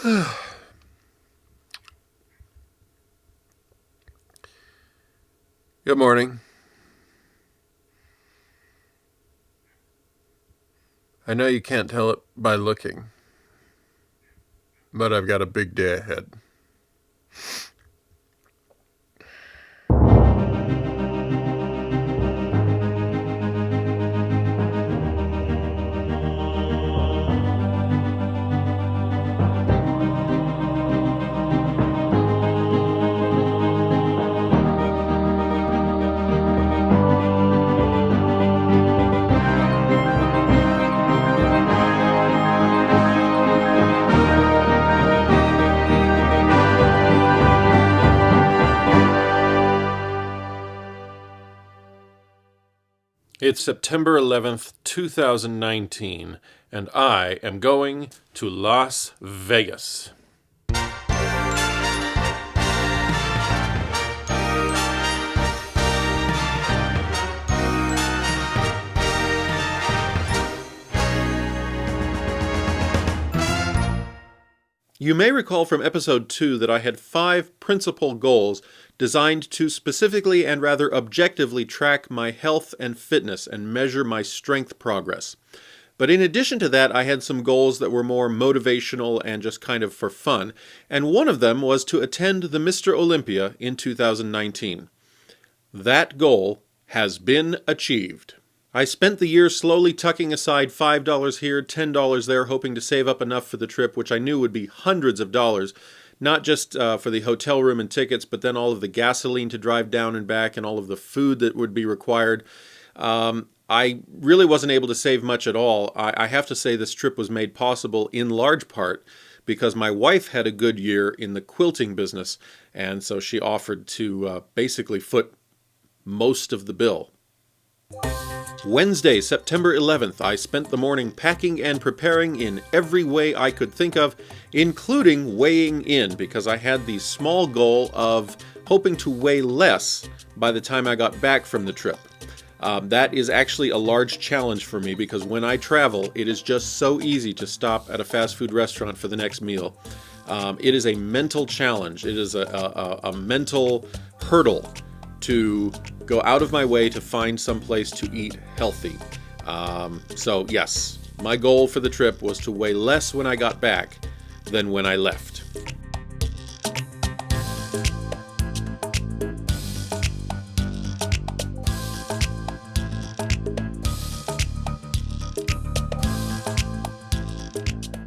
Good morning. I know you can't tell it by looking, but I've got a big day ahead. It's September 11th, 2019, and I am going to Las Vegas. You may recall from episode 2 that I had 5 principal goals designed to specifically and rather objectively track my health and fitness and measure my strength progress. But in addition to that, I had some goals that were more motivational and just kind of for fun, and one of them was to attend the Mr. Olympia in 2019. That goal has been achieved. I spent the year slowly tucking aside $5 here, $10 there, hoping to save up enough for the trip, which I knew would be hundreds of dollars, not just for the hotel room and tickets, but then all of the gasoline to drive down and back and all of the food that would be required. I really wasn't able to save much at all. I have to say this trip was made possible in large part because my wife had a good year in the quilting business, and so she offered to basically foot most of the bill. Wednesday, September 11th, I spent the morning packing and preparing in every way I could think of, including weighing in, because I had the small goal of hoping to weigh less by the time I got back from the trip. That is actually a large challenge for me because when I travel, it is just so easy to stop at a fast food restaurant for the next meal. It is a mental challenge. It is a mental hurdle to go out of my way to find some place to eat healthy. So yes, my goal for the trip was to weigh less when I got back than when I left.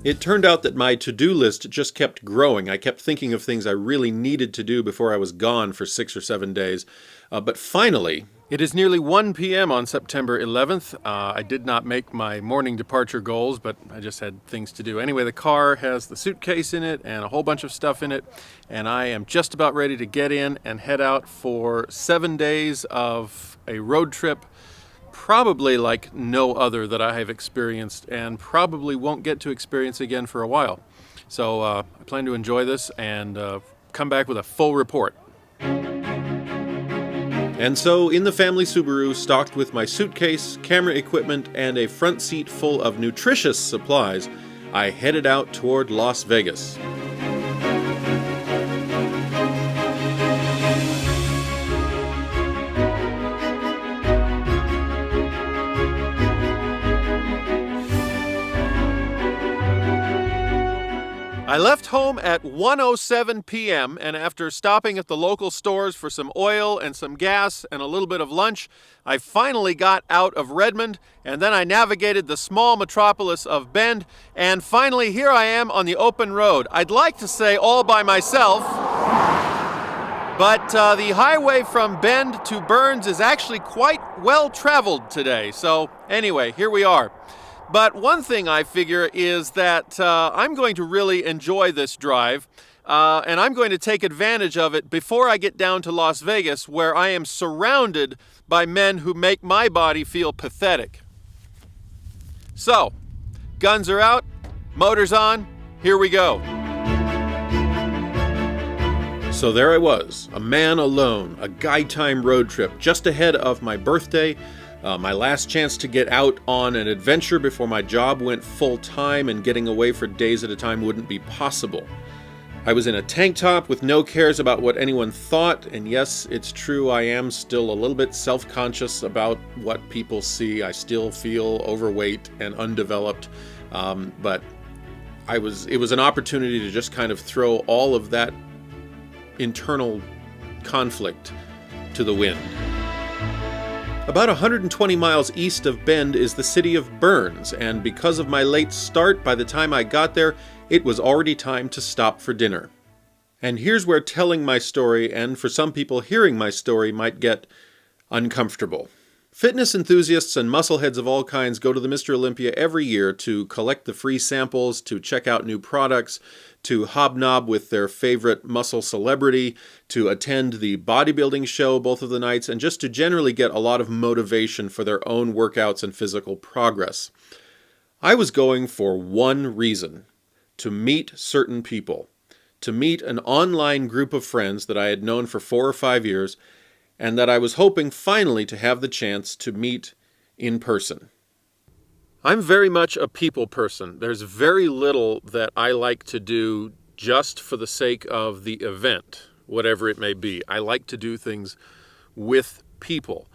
It turned out that my to-do list just kept growing. I kept thinking of things I really needed to do before I was gone for 6 or 7 days. But finally, it is nearly 1 p.m. on September 11th. I did not make my morning departure goals, but I just had things to do. Anyway, the car has the suitcase in it and a whole bunch of stuff in it, and I am just about ready to get in and head out for 7 days of a road trip, probably like no other that I have experienced and probably won't get to experience again for a while. So I plan to enjoy this and come back with a full report. And so in the family Subaru, stocked with my suitcase, camera equipment, and a front seat full of nutritious supplies, I headed out toward Las Vegas. I left home at 1:07 p.m. and after stopping at the local stores for some oil and some gas and a little bit of lunch, I finally got out of Redmond, and then I navigated the small metropolis of Bend, and finally here I am on the open road. I'd like to say all by myself, but the highway from Bend to Burns is actually quite well traveled today. So anyway, here we are. But one thing I figure is that I'm going to really enjoy this drive, and I'm going to take advantage of it before I get down to Las Vegas, where I am surrounded by men who make my body feel pathetic. So, guns are out, motors on, here we go. So there I was, a man alone, a guy time road trip just ahead of my birthday, My last chance to get out on an adventure before my job went full-time, and getting away for days at a time wouldn't be possible. I was in a tank top with no cares about what anyone thought, and yes, it's true, I am still a little bit self-conscious about what people see. I still feel overweight and undeveloped, but it was an opportunity to just kind of throw all of that internal conflict to the wind. About 120 miles east of Bend is the city of Burns, and because of my late start, by the time I got there, it was already time to stop for dinner. And here's where telling my story, and for some people hearing my story, might get uncomfortable. Fitness enthusiasts and muscleheads of all kinds go to the Mr. Olympia every year to collect the free samples, to check out new products, to hobnob with their favorite muscle celebrity, to attend the bodybuilding show both of the nights, and just to generally get a lot of motivation for their own workouts and physical progress. I was going for one reason: to meet certain people, to meet an online group of friends that I had known for 4 or 5 years, and that I was hoping finally to have the chance to meet in person. I'm very much a people person. There's very little that I like to do just for the sake of the event, whatever it may be. I like to do things with people.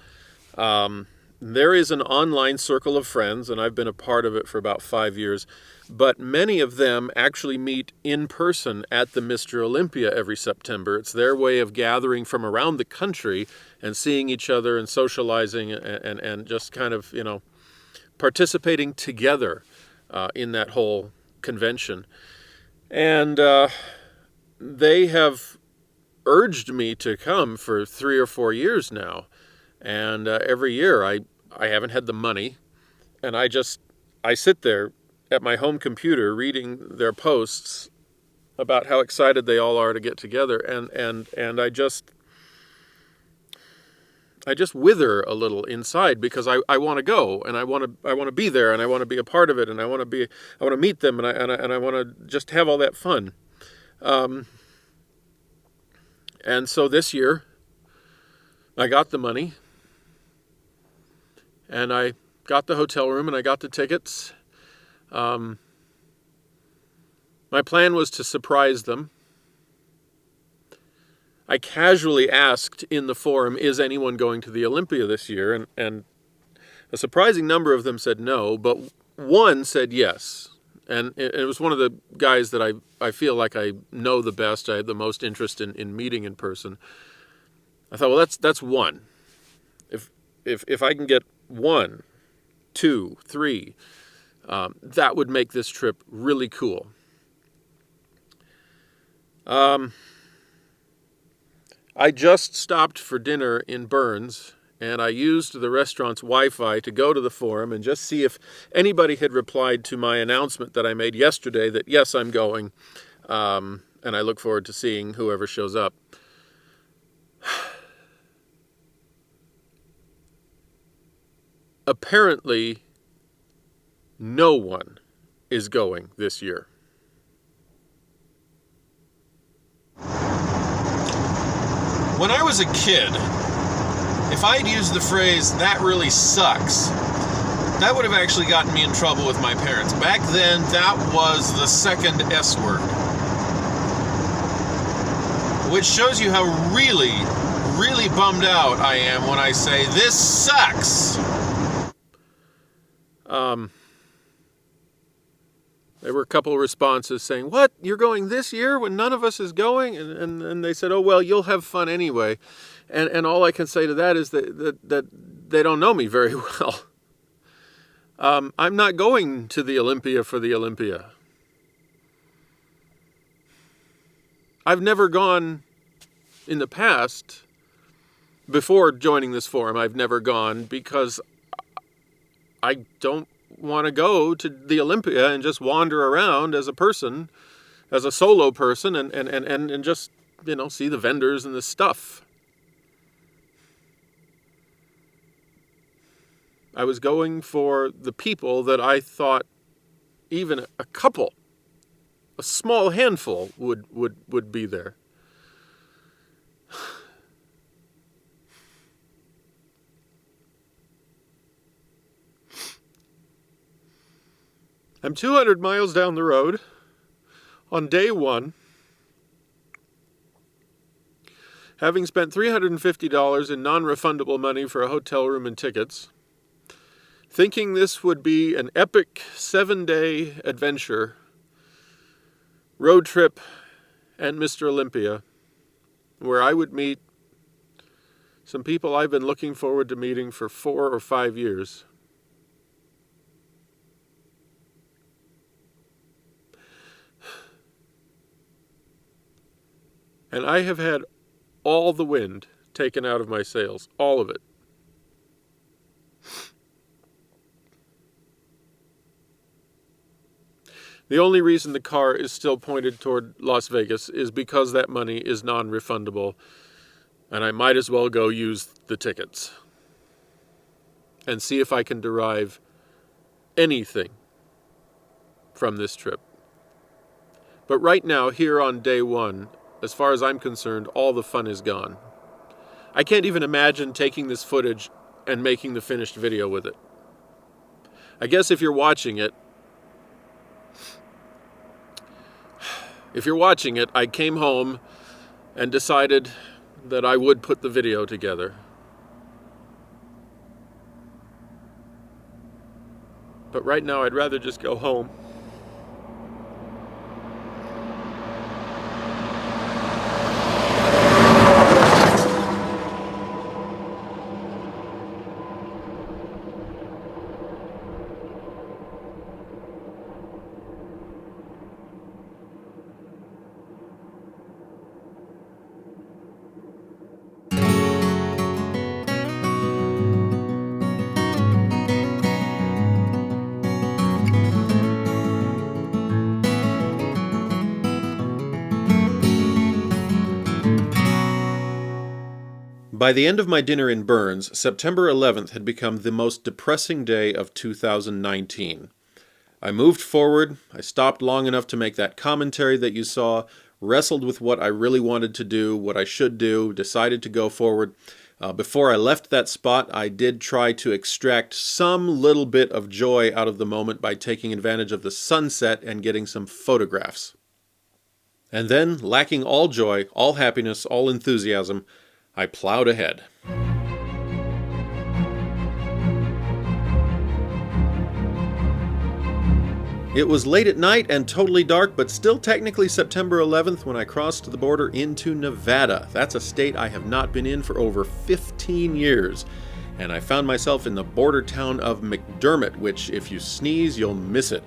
There is an online circle of friends, and I've been a part of it for about 5 years, but many of them actually meet in person at the Mr. Olympia every September. It's their way of gathering from around the country and seeing each other and socializing and just kind of, participating together in that whole convention. And they have urged me to come for 3 or 4 years now. And every year I haven't had the money, and I sit there at my home computer reading their posts about how excited they all are to get together, and I just wither a little inside because I want to go, and I want to be there, and I want to be a part of it, and I want to meet them, and I want to just have all that fun. And so this year I got the money, and I got the hotel room, and I got the tickets. My plan was to surprise them. I casually asked in the forum, is anyone going to the Olympia this year? And a surprising number of them said no, but one said yes. And it was one of the guys that I feel like I know the best. I had the most interest in meeting in person. I thought, well, that's one. If I can get 1, 2, 3, that would make this trip really cool. I just stopped for dinner in Burns, and I used the restaurant's Wi-Fi to go to the forum and just see if anybody had replied to my announcement that I made yesterday that, yes, I'm going, and I look forward to seeing whoever shows up. Apparently, no one is going this year. When I was a kid, if I'd used the phrase, "that really sucks," that would have actually gotten me in trouble with my parents. Back then, that was the second S word. Which shows you how really, really bummed out I am when I say, "this sucks." There were a couple of responses saying, "What? You're going this year when none of us is going?" And they said, "Oh, well, you'll have fun anyway." And all I can say to that is that they don't know me very well. I'm not going to the Olympia for the Olympia. I've never gone in the past, before joining this forum, I've never gone because I don't want to go to the Olympia and just wander around as a person, as a solo person, and just, see the vendors and the stuff. I was going for the people that I thought even a couple, a small handful would be there. I'm 200 miles down the road on day one, having spent $350 in non-refundable money for a hotel room and tickets, thinking this would be an epic 7-day adventure, road trip, and Mr. Olympia, where I would meet some people I've been looking forward to meeting for 4 or 5 years. And I have had all the wind taken out of my sails, all of it. The only reason the car is still pointed toward Las Vegas is because that money is non-refundable, and I might as well go use the tickets and see if I can derive anything from this trip. But right now, here on day one, as far as I'm concerned, all the fun is gone. I can't even imagine taking this footage and making the finished video with it. I guess if you're watching it, I came home and decided that I would put the video together. But right now, I'd rather just go home. By the end of my dinner in Burns, September 11th had become the most depressing day of 2019. I moved forward, I stopped long enough to make that commentary that you saw, wrestled with what I really wanted to do, what I should do, decided to go forward. Before I left that spot, I did try to extract some little bit of joy out of the moment by taking advantage of the sunset and getting some photographs. And then, lacking all joy, all happiness, all enthusiasm, I plowed ahead. It was late at night and totally dark, but still technically September 11th when I crossed the border into Nevada. That's a state I have not been in for over 15 years. And I found myself in the border town of McDermott, which if you sneeze, you'll miss it.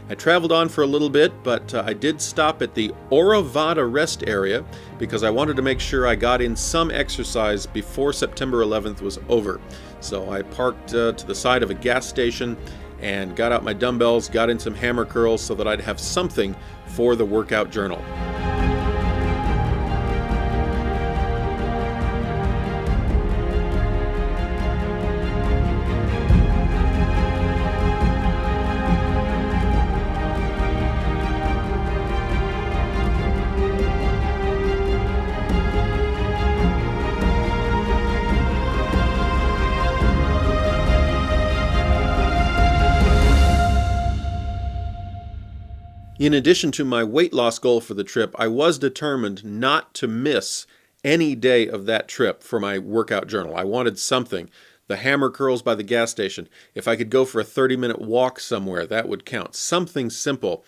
I traveled on for a little bit, but I did stop at the Orovada rest area because I wanted to make sure I got in some exercise before September 11th was over. So I parked to the side of a gas station and got out my dumbbells, got in some hammer curls so that I'd have something for the workout journal. In addition to my weight loss goal for the trip, I was determined not to miss any day of that trip for my workout journal. I wanted something. The hammer curls by the gas station. If I could go for a 30-minute walk somewhere, that would count. Something simple.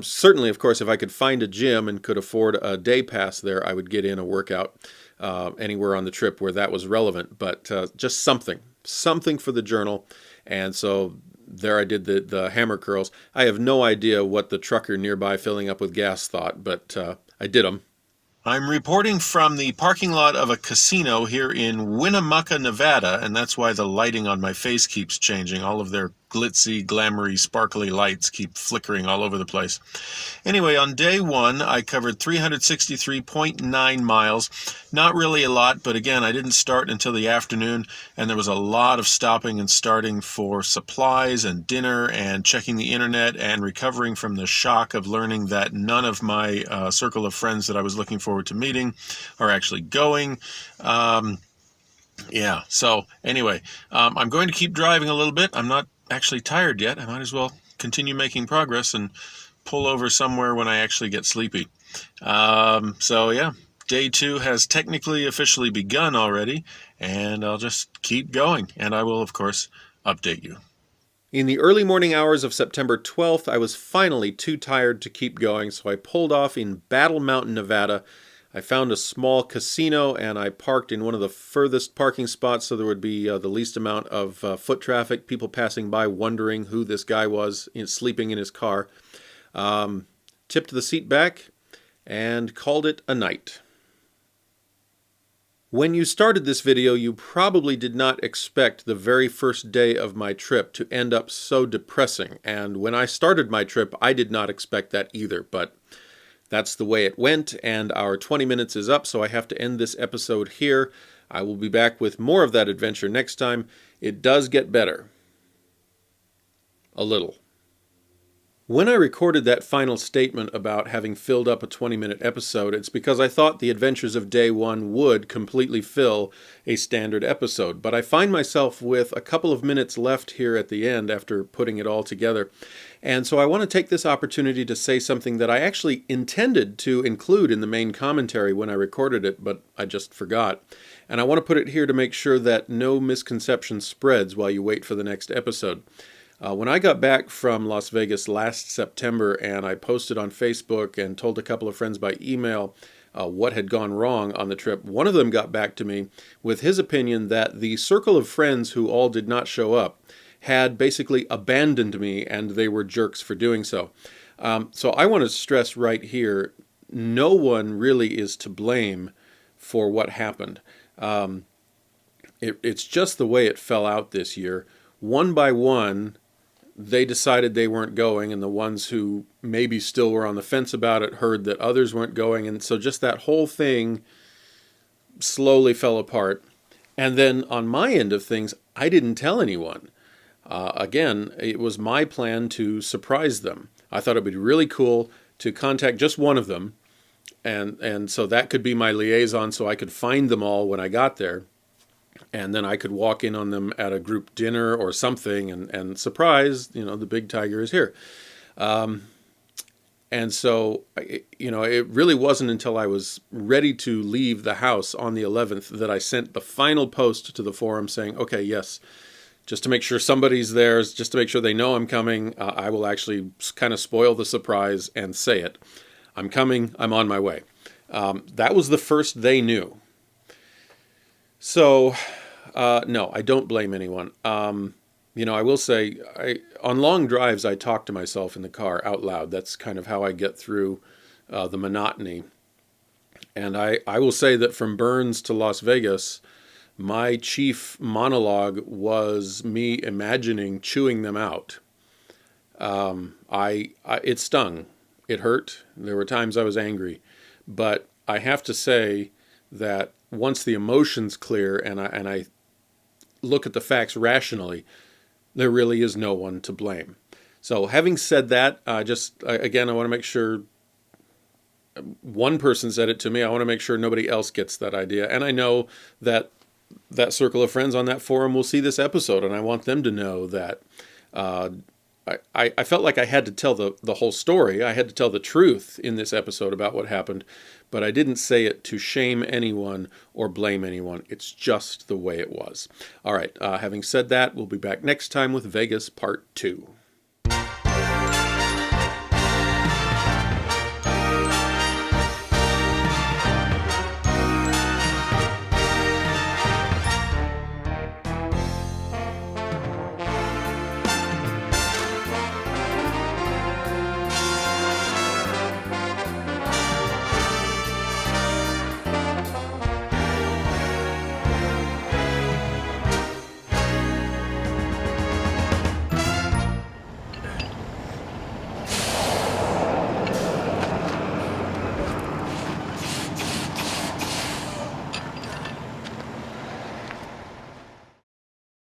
Certainly, of course, if I could find a gym and could afford a day pass there, I would get in a workout anywhere on the trip where that was relevant. But just something for the journal. And so there I did the hammer curls. I have no idea what the trucker nearby filling up with gas thought, but I did them. I'm reporting from the parking lot of a casino here in Winnemucca, Nevada, and that's why the lighting on my face keeps changing. All of their glitzy, glamoury, sparkly lights keep flickering all over the place. Anyway, on day one, I covered 363.9 miles. Not really a lot, but again, I didn't start until the afternoon, and there was a lot of stopping and starting for supplies and dinner and checking the internet and recovering from the shock of learning that none of my circle of friends that I was looking forward to meeting are actually going. So anyway, I'm going to keep driving a little bit. I'm not actually tired yet. I might as well continue making progress and pull over somewhere when I actually get sleepy. So yeah, day 2 has technically officially begun already, and I'll just keep going, and I will, of course, update you. In the early morning hours of September 12th, I was finally too tired to keep going, so I pulled off in Battle Mountain, Nevada. I found a small casino, and I parked in one of the furthest parking spots so there would be the least amount of foot traffic, people passing by wondering who this guy was sleeping in his car. Tipped the seat back and called it a night. When you started this video, you probably did not expect the very first day of my trip to end up so depressing. And when I started my trip, I did not expect that either. But that's the way it went, and our 20 minutes is up, so I have to end this episode here. I will be back with more of that adventure next time. It does get better. A little. When I recorded that final statement about having filled up a 20-minute episode, it's because I thought the adventures of day 1 would completely fill a standard episode. But I find myself with a couple of minutes left here at the end after putting it all together. And so I want to take this opportunity to say something that I actually intended to include in the main commentary when I recorded it, but I just forgot. And I want to put it here to make sure that no misconception spreads while you wait for the next episode. When I got back from Las Vegas last September and I posted on Facebook and told a couple of friends by email what had gone wrong on the trip, one of them got back to me with his opinion that the circle of friends who all did not show up had basically abandoned me and they were jerks for doing so. So I want to stress right here, no one really is to blame for what happened. It's just the way it fell out this year. One by one, they decided they weren't going, and the ones who maybe still were on the fence about it heard that others weren't going, and so just that whole thing slowly fell apart. And then on my end of things, I didn't tell anyone. Again, it was my plan to surprise them. I thought it would be really cool to contact just one of them, and so that could be my liaison so I could find them all when I got there. And then I could walk in on them at a group dinner or something and surprise, the big tiger is here. And so, it really wasn't until I was ready to leave the house on the 11th that I sent the final post to the forum saying, okay, yes, just to make sure somebody's there, just to make sure they know I'm coming, I will actually kind of spoil the surprise and say it. I'm coming, I'm on my way. That was the first they knew. So, no, I don't blame anyone. I will say, on long drives, I talk to myself in the car out loud. That's kind of how I get through the monotony. And I will say that from Burns to Las Vegas, my chief monologue was me imagining chewing them out. It stung. It hurt. There were times I was angry. But I have to say that once the emotions clear and I look at the facts rationally, there really is no one to blame. So having said that, again, I want to make sure one person said it to me. I want to make sure nobody else gets that idea. And I know that circle of friends on that forum will see this episode, and I want them to know that I felt like I had to tell the whole story. I had to tell the truth in this episode about what happened, but I didn't say it to shame anyone or blame anyone. It's just the way it was. All right, having said that, we'll be back next time with Vegas Part 2.